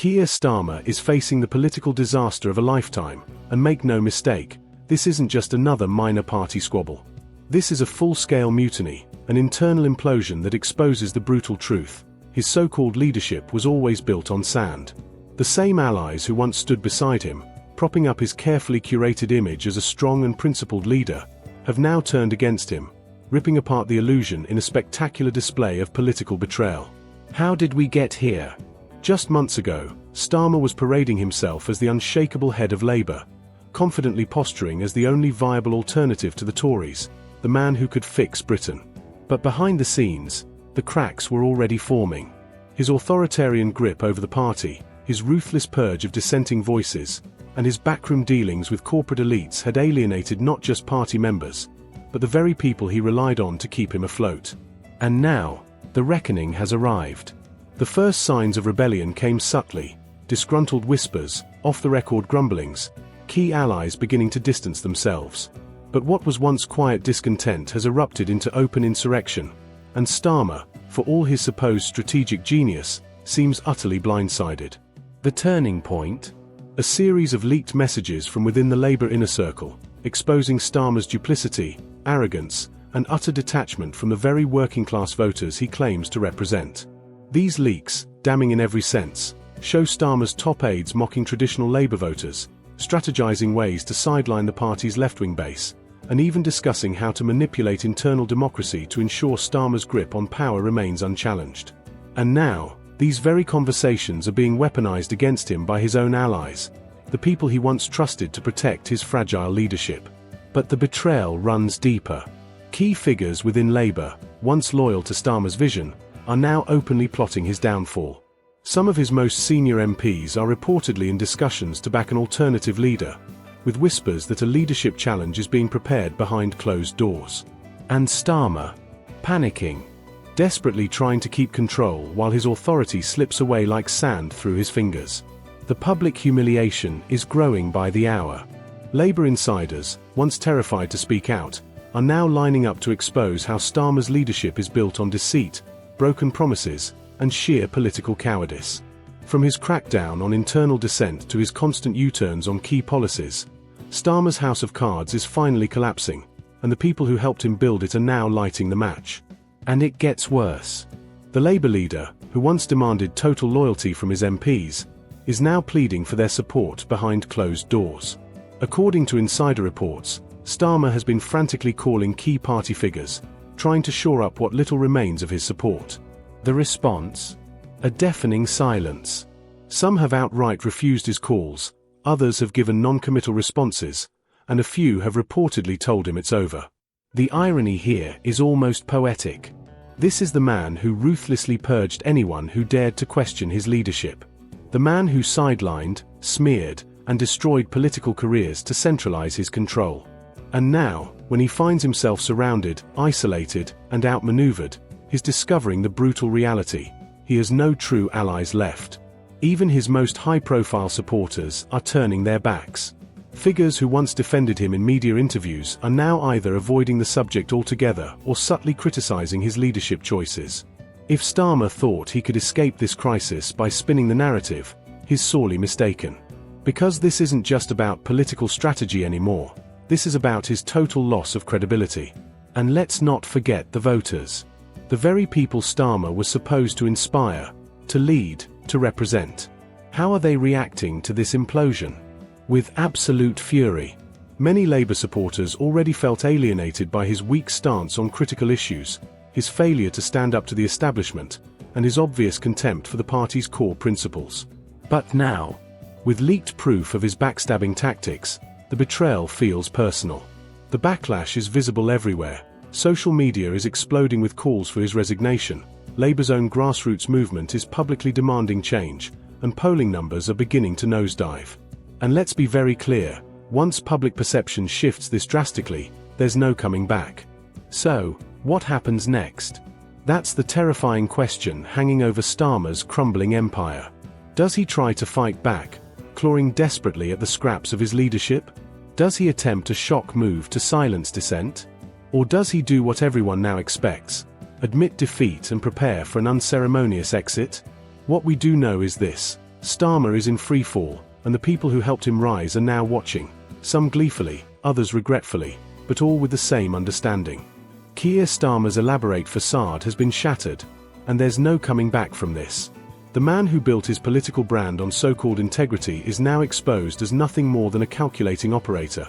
Keir Starmer is facing the political disaster of a lifetime, and make no mistake, this isn't just another minor party squabble. This is a full-scale mutiny, an internal implosion that exposes the brutal truth. His so-called leadership was always built on sand. The same allies who once stood beside him, propping up his carefully curated image as a strong and principled leader, have now turned against him, ripping apart the illusion in a spectacular display of political betrayal. How did we get here? Just months ago, Starmer was parading himself as the unshakable head of Labour, confidently posturing as the only viable alternative to the Tories, the man who could fix Britain. But behind the scenes, the cracks were already forming. His authoritarian grip over the party, his ruthless purge of dissenting voices, and his backroom dealings with corporate elites had alienated not just party members, but the very people he relied on to keep him afloat. And now, the reckoning has arrived. The first signs of rebellion came subtly: disgruntled whispers, off-the-record grumblings, key allies beginning to distance themselves. But what was once quiet discontent has erupted into open insurrection, and Starmer, for all his supposed strategic genius, seems utterly blindsided. The turning point? A series of leaked messages from within the Labour inner circle, exposing Starmer's duplicity, arrogance, and utter detachment from the very working-class voters he claims to represent. These leaks, damning in every sense, show Starmer's top aides mocking traditional Labour voters, strategizing ways to sideline the party's left-wing base, and even discussing how to manipulate internal democracy to ensure Starmer's grip on power remains unchallenged. And now, these very conversations are being weaponized against him by his own allies, the people he once trusted to protect his fragile leadership. But the betrayal runs deeper. Key figures within Labour, once loyal to Starmer's vision, are now openly plotting his downfall. Some of his most senior MPs are reportedly in discussions to back an alternative leader, with whispers that a leadership challenge is being prepared behind closed doors. And Starmer, panicking, desperately trying to keep control while his authority slips away like sand through his fingers. The public humiliation is growing by the hour. Labour insiders, once terrified to speak out, are now lining up to expose how Starmer's leadership is built on deceit, broken promises, and sheer political cowardice. From his crackdown on internal dissent to his constant U-turns on key policies, Starmer's house of cards is finally collapsing, and the people who helped him build it are now lighting the match. And it gets worse. The Labour leader, who once demanded total loyalty from his MPs, is now pleading for their support behind closed doors. According to insider reports, Starmer has been frantically calling key party figures, trying to shore up what little remains of his support. The response? A deafening silence. Some have outright refused his calls, others have given non-committal responses, and a few have reportedly told him it's over. The irony here is almost poetic. This is the man who ruthlessly purged anyone who dared to question his leadership. The man who sidelined, smeared, and destroyed political careers to centralize his control. And now, when he finds himself surrounded, isolated, and outmaneuvered, he's discovering the brutal reality: he has no true allies left. Even his most high-profile supporters are turning their backs. Figures who once defended him in media interviews are now either avoiding the subject altogether or subtly criticizing his leadership choices. If Starmer thought he could escape this crisis by spinning the narrative, he's sorely mistaken. Because this isn't just about political strategy anymore. This is about his total loss of credibility. And let's not forget the voters. The very people Starmer was supposed to inspire, to lead, to represent. How are they reacting to this implosion? With absolute fury. Many Labour supporters already felt alienated by his weak stance on critical issues, his failure to stand up to the establishment, and his obvious contempt for the party's core principles. But now, with leaked proof of his backstabbing tactics, the betrayal feels personal. The backlash is visible everywhere. Social media is exploding with calls for his resignation. Labour's own grassroots movement is publicly demanding change, and polling numbers are beginning to nosedive. And let's be very clear, once public perception shifts this drastically, there's no coming back. So, what happens next? That's the terrifying question hanging over Starmer's crumbling empire. Does he try to fight back, clawing desperately at the scraps of his leadership? Does he attempt a shock move to silence dissent? Or does he do what everyone now expects, admit defeat and prepare for an unceremonious exit? What we do know is this: Starmer is in free fall, and the people who helped him rise are now watching, some gleefully, others regretfully, but all with the same understanding. Keir Starmer's elaborate facade has been shattered, and there's no coming back from this. The man who built his political brand on so-called integrity is now exposed as nothing more than a calculating operator,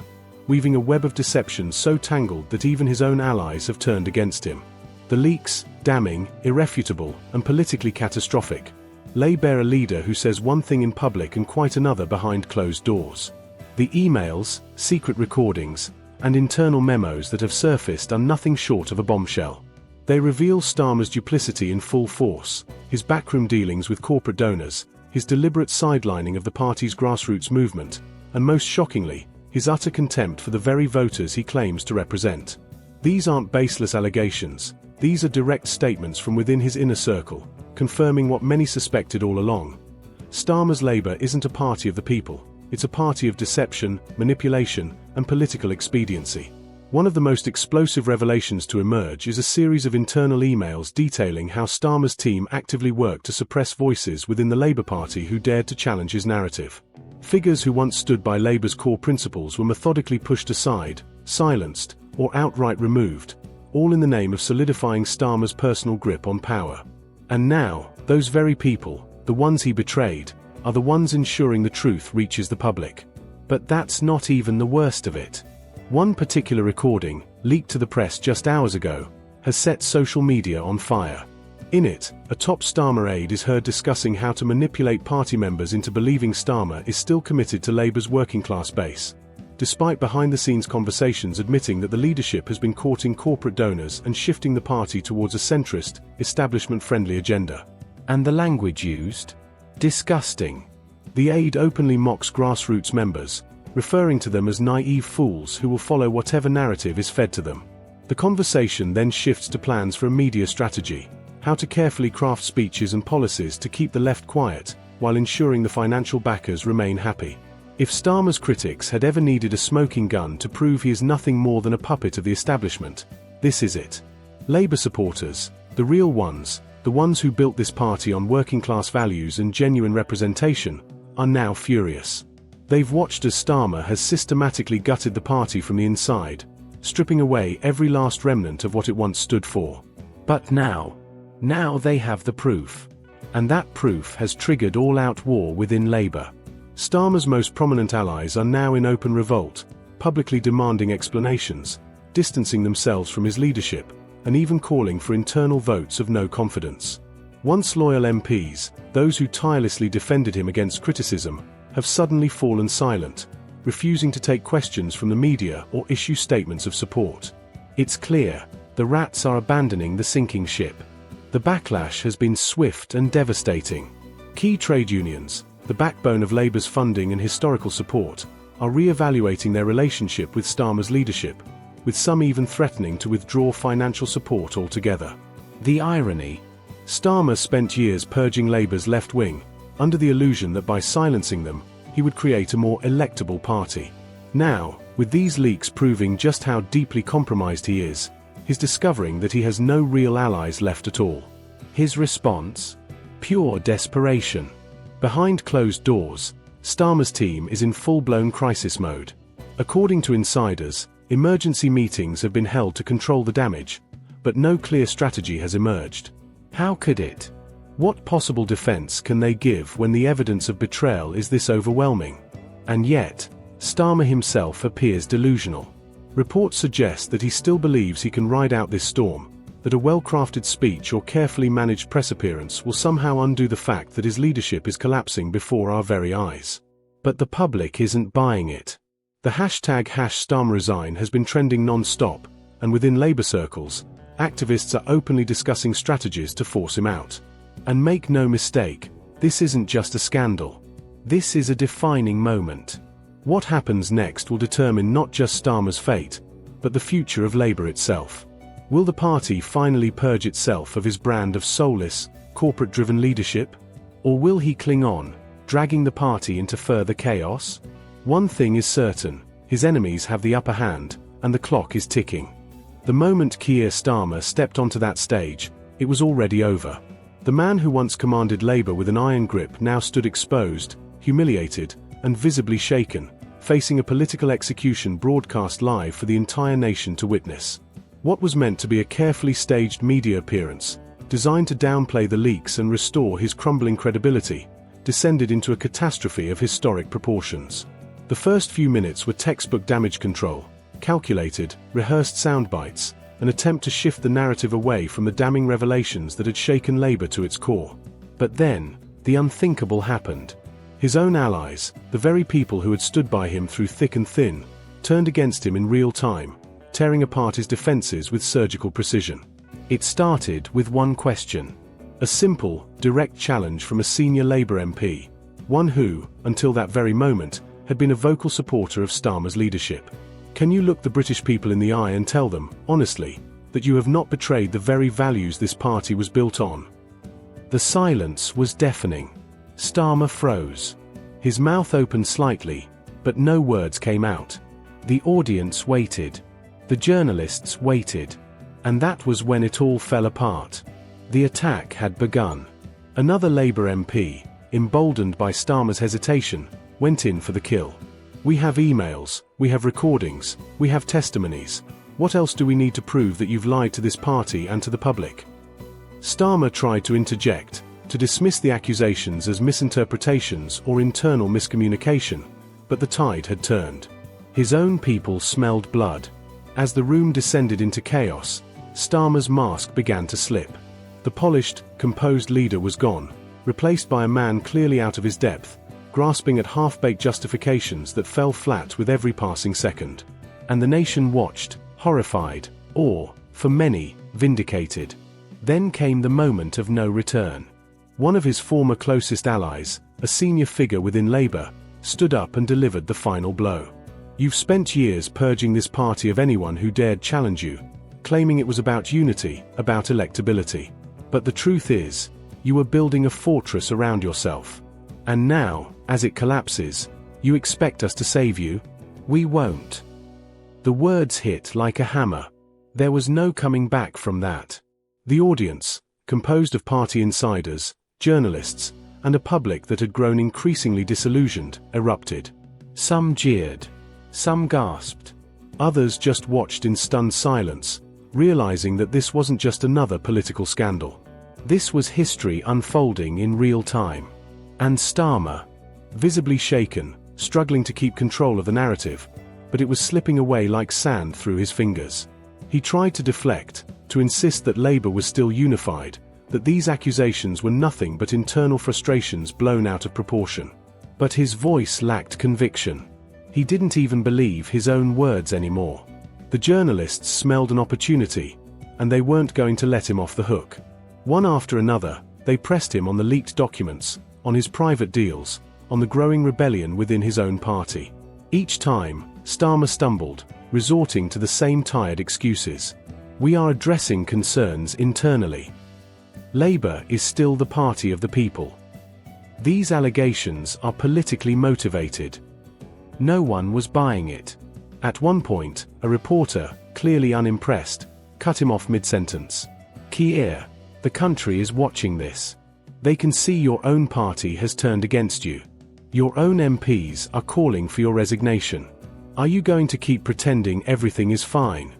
weaving a web of deception so tangled that even his own allies have turned against him. The leaks, damning, irrefutable, and politically catastrophic, lay bare a leader who says one thing in public and quite another behind closed doors. The emails, secret recordings, and internal memos that have surfaced are nothing short of a bombshell. They reveal Starmer's duplicity in full force, his backroom dealings with corporate donors, his deliberate sidelining of the party's grassroots movement, and most shockingly, his utter contempt for the very voters he claims to represent. These aren't baseless allegations, these are direct statements from within his inner circle, confirming what many suspected all along. Starmer's Labour isn't a party of the people, it's a party of deception, manipulation, and political expediency. One of the most explosive revelations to emerge is a series of internal emails detailing how Starmer's team actively worked to suppress voices within the Labour Party who dared to challenge his narrative. Figures who once stood by Labour's core principles were methodically pushed aside, silenced, or outright removed, all in the name of solidifying Starmer's personal grip on power. And now, those very people, the ones he betrayed, are the ones ensuring the truth reaches the public. But that's not even the worst of it. One particular recording, leaked to the press just hours ago, has set social media on fire. In it, a top Starmer aide is heard discussing how to manipulate party members into believing Starmer is still committed to Labour's working-class base, despite behind-the-scenes conversations admitting that the leadership has been courting corporate donors and shifting the party towards a centrist, establishment-friendly agenda. And the language used? Disgusting. The aide openly mocks grassroots members, referring to them as naive fools who will follow whatever narrative is fed to them. The conversation then shifts to plans for a media strategy, how to carefully craft speeches and policies to keep the left quiet, while ensuring the financial backers remain happy. If Starmer's critics had ever needed a smoking gun to prove he is nothing more than a puppet of the establishment, this is it. Labour supporters, the real ones, the ones who built this party on working-class values and genuine representation, are now furious. They've watched as Starmer has systematically gutted the party from the inside, stripping away every last remnant of what it once stood for. But now they have the proof. And that proof has triggered all-out war within Labour. Starmer's most prominent allies are now in open revolt, publicly demanding explanations, distancing themselves from his leadership, and even calling for internal votes of no confidence. Once loyal MPs, those who tirelessly defended him against criticism, have suddenly fallen silent, refusing to take questions from the media or issue statements of support. It's clear, the rats are abandoning the sinking ship. The backlash has been swift and devastating. Key trade unions, the backbone of Labour's funding and historical support, are re-evaluating their relationship with Starmer's leadership, with some even threatening to withdraw financial support altogether. The irony? Starmer spent years purging Labour's left wing, under the illusion that by silencing them, he would create a more electable party. Now, with these leaks proving just how deeply compromised he is, he's discovering that he has no real allies left at all. His response? Pure desperation. Behind closed doors, Starmer's team is in full-blown crisis mode. According to insiders, emergency meetings have been held to control the damage, but no clear strategy has emerged. How could it? What possible defense can they give when the evidence of betrayal is this overwhelming? And yet, Starmer himself appears delusional. Reports suggest that he still believes he can ride out this storm, that a well-crafted speech or carefully managed press appearance will somehow undo the fact that his leadership is collapsing before our very eyes. But the public isn't buying it. The hashtag #StarmerResign has been trending non-stop, and within Labour circles, activists are openly discussing strategies to force him out. And make no mistake, this isn't just a scandal. This is a defining moment. What happens next will determine not just Starmer's fate, but the future of Labour itself. Will the party finally purge itself of his brand of soulless, corporate-driven leadership? Or will he cling on, dragging the party into further chaos? One thing is certain, his enemies have the upper hand, and the clock is ticking. The moment Keir Starmer stepped onto that stage, it was already over. The man who once commanded Labour with an iron grip now stood exposed, humiliated, and visibly shaken, facing a political execution broadcast live for the entire nation to witness. What was meant to be a carefully staged media appearance, designed to downplay the leaks and restore his crumbling credibility, descended into a catastrophe of historic proportions. The first few minutes were textbook damage control, calculated, rehearsed soundbites, an attempt to shift the narrative away from the damning revelations that had shaken Labour to its core. But then, the unthinkable happened. His own allies, the very people who had stood by him through thick and thin, turned against him in real time, tearing apart his defences with surgical precision. It started with one question. A simple, direct challenge from a senior Labour MP. One who, until that very moment, had been a vocal supporter of Starmer's leadership. Can you look the British people in the eye and tell them, honestly, that you have not betrayed the very values this party was built on? The silence was deafening. Starmer froze. His mouth opened slightly, but no words came out. The audience waited. The journalists waited. And that was when it all fell apart. The attack had begun. Another Labour MP, emboldened by Starmer's hesitation, went in for the kill. We have emails, we have recordings, we have testimonies. What else do we need to prove that you've lied to this party and to the public? Starmer tried to interject, to dismiss the accusations as misinterpretations or internal miscommunication, but the tide had turned. His own people smelled blood. As the room descended into chaos, Starmer's mask began to slip. The polished, composed leader was gone, replaced by a man clearly out of his depth, grasping at half-baked justifications that fell flat with every passing second. And the nation watched, horrified, or, for many, vindicated. Then came the moment of no return. One of his former closest allies, a senior figure within Labour, stood up and delivered the final blow. You've spent years purging this party of anyone who dared challenge you, claiming it was about unity, about electability. But the truth is, you were building a fortress around yourself. And now, as it collapses, you expect us to save you? We won't. The words hit like a hammer. There was no coming back from that. The audience, composed of party insiders, journalists, and a public that had grown increasingly disillusioned, erupted. Some jeered. Some gasped. Others just watched in stunned silence, realizing that this wasn't just another political scandal. This was history unfolding in real time. And Starmer, visibly shaken, struggling to keep control of the narrative, but it was slipping away like sand through his fingers. He tried to deflect, to insist that Labour was still unified, that these accusations were nothing but internal frustrations blown out of proportion. But his voice lacked conviction. He didn't even believe his own words anymore. The journalists smelled an opportunity, and they weren't going to let him off the hook. One after another, they pressed him on the leaked documents, on his private deals, on the growing rebellion within his own party. Each time, Starmer stumbled, resorting to the same tired excuses. We are addressing concerns internally. Labour is still the party of the people. These allegations are politically motivated. No one was buying it. At one point, a reporter, clearly unimpressed, cut him off mid-sentence. Keir, the country is watching this. They can see your own party has turned against you. Your own MPs are calling for your resignation. Are you going to keep pretending everything is fine?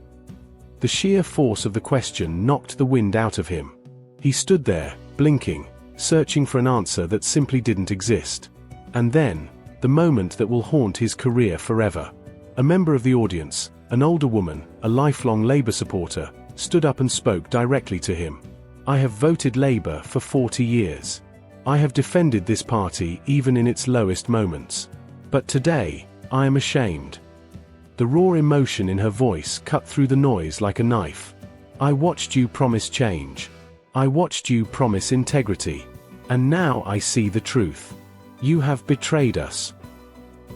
The sheer force of the question knocked the wind out of him. He stood there, blinking, searching for an answer that simply didn't exist. And then, the moment that will haunt his career forever. A member of the audience, an older woman, a lifelong Labour supporter, stood up and spoke directly to him. I have voted Labour for 40 years. I have defended this party even in its lowest moments. But today, I am ashamed. The raw emotion in her voice cut through the noise like a knife. I watched you promise change. I watched you promise integrity. And now I see the truth. You have betrayed us.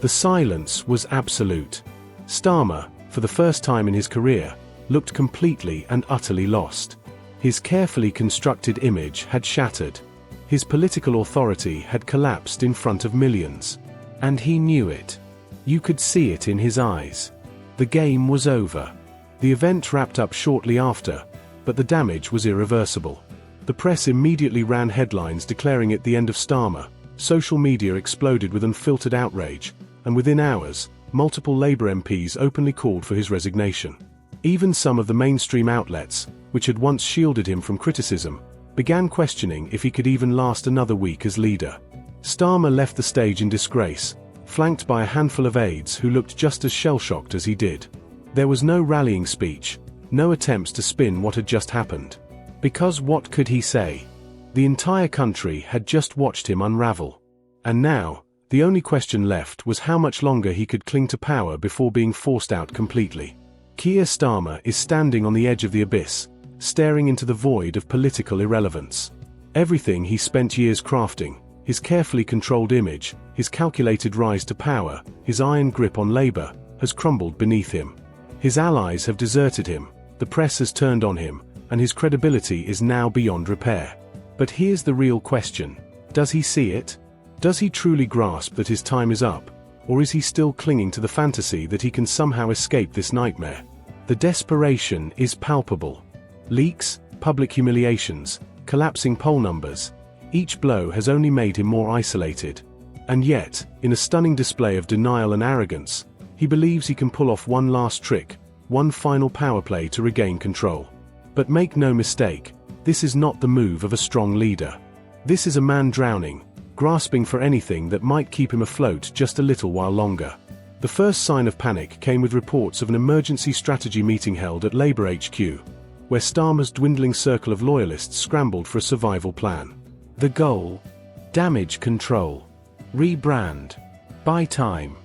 The silence was absolute. Starmer, for the first time in his career, looked completely and utterly lost. His carefully constructed image had shattered. His political authority had collapsed in front of millions. And he knew it. You could see it in his eyes. The game was over. The event wrapped up shortly after, but the damage was irreversible. The press immediately ran headlines declaring it the end of Starmer. Social media exploded with unfiltered outrage, and within hours, multiple Labour MPs openly called for his resignation. Even some of the mainstream outlets, which had once shielded him from criticism, began questioning if he could even last another week as leader. Starmer left the stage in disgrace, flanked by a handful of aides who looked just as shell-shocked as he did. There was no rallying speech, no attempts to spin what had just happened. Because what could he say? The entire country had just watched him unravel. And now, the only question left was how much longer he could cling to power before being forced out completely. Keir Starmer is standing on the edge of the abyss, staring into the void of political irrelevance. Everything he spent years crafting, his carefully controlled image, his calculated rise to power, his iron grip on Labour, has crumbled beneath him. His allies have deserted him, the press has turned on him, and his credibility is now beyond repair. But here's the real question. Does he see it? Does he truly grasp that his time is up? Or is he still clinging to the fantasy that he can somehow escape this nightmare? The desperation is palpable. Leaks, public humiliations, collapsing poll numbers. Each blow has only made him more isolated. And yet, in a stunning display of denial and arrogance, he believes he can pull off one last trick, one final power play to regain control. But make no mistake, this is not the move of a strong leader. This is a man drowning, grasping for anything that might keep him afloat just a little while longer. The first sign of panic came with reports of an emergency strategy meeting held at Labour HQ, where Starmer's dwindling circle of loyalists scrambled for a survival plan. The goal? Damage control. Rebrand. Buy time.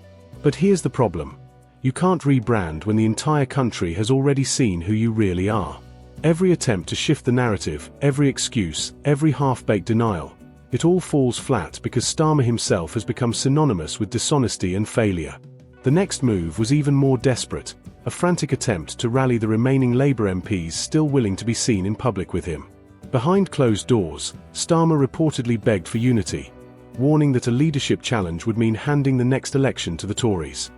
But here's the problem. You can't rebrand when the entire country has already seen who you really are. Every attempt to shift the narrative, every excuse, every half-baked denial, it all falls flat because Starmer himself has become synonymous with dishonesty and failure. The next move was even more desperate, a frantic attempt to rally the remaining Labour MPs still willing to be seen in public with him. Behind closed doors, Starmer reportedly begged for unity, warning that a leadership challenge would mean handing the next election to the Tories.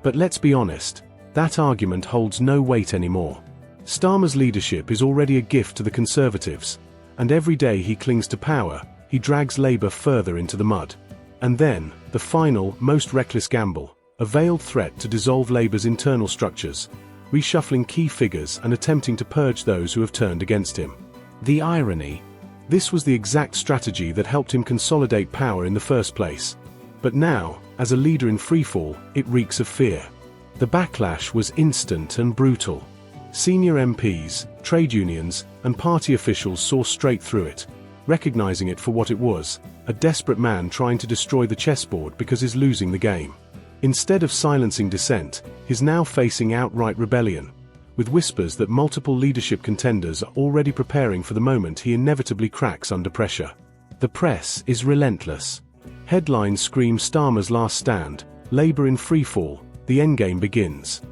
But let's be honest, that argument holds no weight anymore. Starmer's leadership is already a gift to the Conservatives, and every day he clings to power, he drags Labour further into the mud. And then, the final, most reckless gamble, a veiled threat to dissolve Labour's internal structures, reshuffling key figures and attempting to purge those who have turned against him. The irony? This was the exact strategy that helped him consolidate power in the first place. But now, as a leader in freefall, it reeks of fear. The backlash was instant and brutal. Senior MPs, trade unions, and party officials saw straight through it, recognizing it for what it was, a desperate man trying to destroy the chessboard because he's losing the game. Instead of silencing dissent, he's now facing outright rebellion, with whispers that multiple leadership contenders are already preparing for the moment he inevitably cracks under pressure. The press is relentless. Headlines scream Starmer's last stand, Labour in freefall, the endgame begins.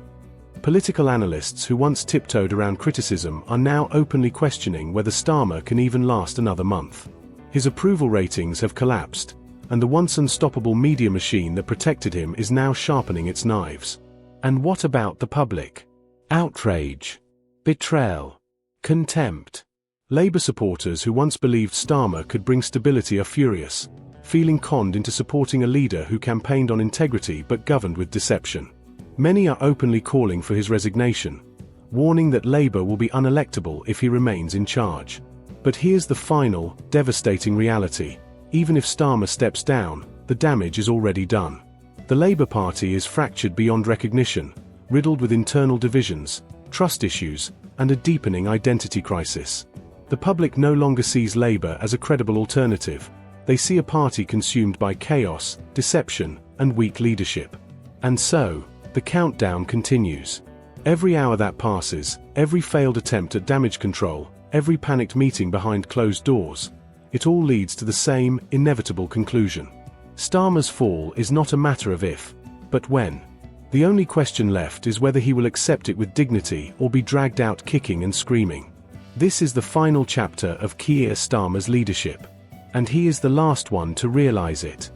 Political analysts who once tiptoed around criticism are now openly questioning whether Starmer can even last another month. His approval ratings have collapsed, and the once unstoppable media machine that protected him is now sharpening its knives. And what about the public? Outrage. Betrayal. Contempt. Labour supporters who once believed Starmer could bring stability are furious, feeling conned into supporting a leader who campaigned on integrity but governed with deception. Many are openly calling for his resignation, warning that Labour will be unelectable if he remains in charge. But here's the final, devastating reality. Even if Starmer steps down, the damage is already done. The Labour Party is fractured beyond recognition, riddled with internal divisions, trust issues, and a deepening identity crisis. The public no longer sees Labour as a credible alternative. They see a party consumed by chaos, deception, and weak leadership. And so, the countdown continues. Every hour that passes, every failed attempt at damage control, every panicked meeting behind closed doors, it all leads to the same, inevitable conclusion. Starmer's fall is not a matter of if, but when. The only question left is whether he will accept it with dignity or be dragged out kicking and screaming. This is the final chapter of Keir Starmer's leadership. And he is the last one to realize it.